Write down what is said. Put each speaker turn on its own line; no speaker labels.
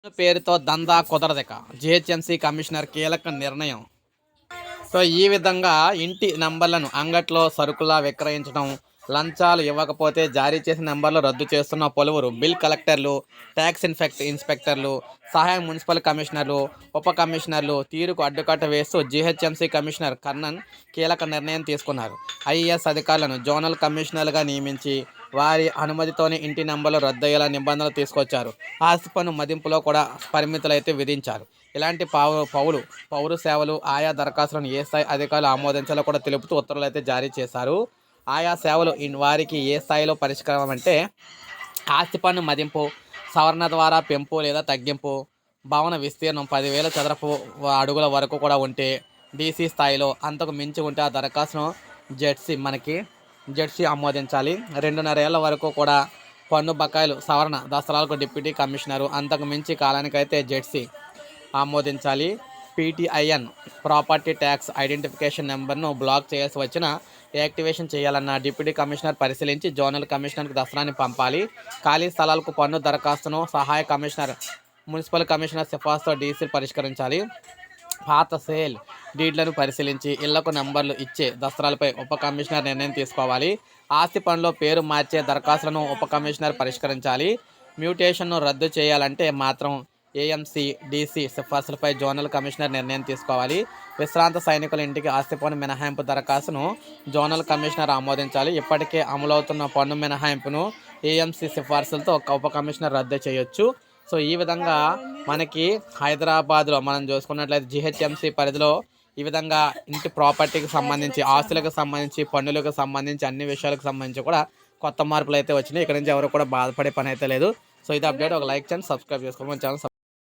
పేరుతో దందా కుదరదిక. GHMC commissioner కీలక నిర్ణయం. సో ఈ విధంగా ఇంటి నంబర్లను అంగట్లో సరుకులా విక్రయించడం, లంచాలు ఇవ్వకపోతే జారీ చేసిన నంబర్లు రద్దు చేస్తున్న పలువురు బిల్ కలెక్టర్లు, ట్యాక్స్ ఇన్స్పెక్టర్లు, సహాయ మున్సిపల్ కమిషనర్లు, ఉప కమిషనర్లు తీరుకు అడ్డుకట్ట వేస్తూ జీహెచ్ఎంసీ కమిషనర్ కర్ణన్ కీలక నిర్ణయం తీసుకున్నారు. ఐఏఎస్ అధికారులను జోనల్ కమిషనర్లుగా నియమించి వారి అనుమతితోనే ఇంటి నంబర్లు రద్దయ్యేలా నిబంధనలు తీసుకొచ్చారు. ఆస్తి పన్ను మదింపులో కూడా పరిమితులైతే విధించారు. ఇలాంటి పౌర సేవలు ఆయా దరఖాస్తులను ఏ స్థాయి అధికారులు ఆమోదించాలో కూడా తెలుపుతూ ఉత్తర్వులు అయితే జారీ చేశారు. ఆయా సేవలు వారికి ఏ స్థాయిలో పరిష్కారం అంటే ఆస్తి పన్ను మదింపు, సవరణ ద్వారా పెంపు లేదా తగ్గింపు, భవన విస్తీర్ణం 10,000 చదరపు అడుగుల వరకు కూడా ఉంటే డీసీ స్థాయిలో, అంతకు మించి ఉంటే ఆ దరఖాస్తును జెడ్సీ ఆమోదించాలి. 2.5 ఏళ్ల వరకు కూడా పన్ను బకాయిలు సవరణ దసరాలకు డిప్యూటీ కమిషనరు, అంతకు మించి కాలానికైతే జెడ్సీ ఆమోదించాలి. పీటీఐఎన్ ప్రాపర్టీ ట్యాక్స్ ఐడెంటిఫికేషన్ నెంబర్ను బ్లాక్ చేయాల్సి వచ్చిన యాక్టివేషన్ చేయాలన్న డిప్యూటీ కమిషనర్ పరిశీలించి జోనల్ కమిషనర్కి దసరాన్ని పంపాలి. ఖాళీ స్థలాలకు పన్ను దరఖాస్తును సహాయ కమిషనర్, మున్సిపల్ కమిషనర్ సిఫార్సుతో డీసీలు పరిష్కరించాలి. పాత సేల్ డీడ్లను పరిశీలించి ఇళ్లకు నంబర్లు ఇచ్చే దసరాలపై ఉప కమిషనర్ నిర్ణయం తీసుకోవాలి. ఆస్తి పన్నులో పేరు మార్చే దరఖాస్తులను ఉప కమిషనర్ పరిష్కరించాలి. మ్యూటేషన్ను రద్దు చేయాలంటే మాత్రం ఏఎంసీ, డీసీ సిఫార్సులపై జోనల్ కమిషనర్ నిర్ణయం తీసుకోవాలి. విశ్రాంత సైనికుల ఇంటికి ఆస్తి పన్ను మినహాయింపు దరఖాస్తును జోనల్ కమిషనర్ ఆమోదించాలి. ఇప్పటికే అమలవుతున్న పన్ను మినహాయింపును ఏఎంసీ సిఫార్సులతో ఉప కమిషనర్ రద్దు చేయొచ్చు. సో ఈ విధంగా మనకి హైదరాబాద్లో మనం చూసుకున్నట్లయితే జీహెచ్ఎంసీ పరిధిలో ఈ విధంగా ఇంటి ప్రాపర్టీకి సంబంధించి, ఆస్తులకు సంబంధించి, పన్నులకు సంబంధించి అన్ని విషయాలకు సంబంధించి కూడా కొత్త మార్పులు అయితే వచ్చినాయి. ఇక్కడ నుంచి ఎవరు కూడా బాధపడే పని అయితే లేదు. సో ఇది అప్డేట్. ఒక లైక్ చేయండి, సబ్స్క్రైబ్ చేసుకోండి మన ఛానల్.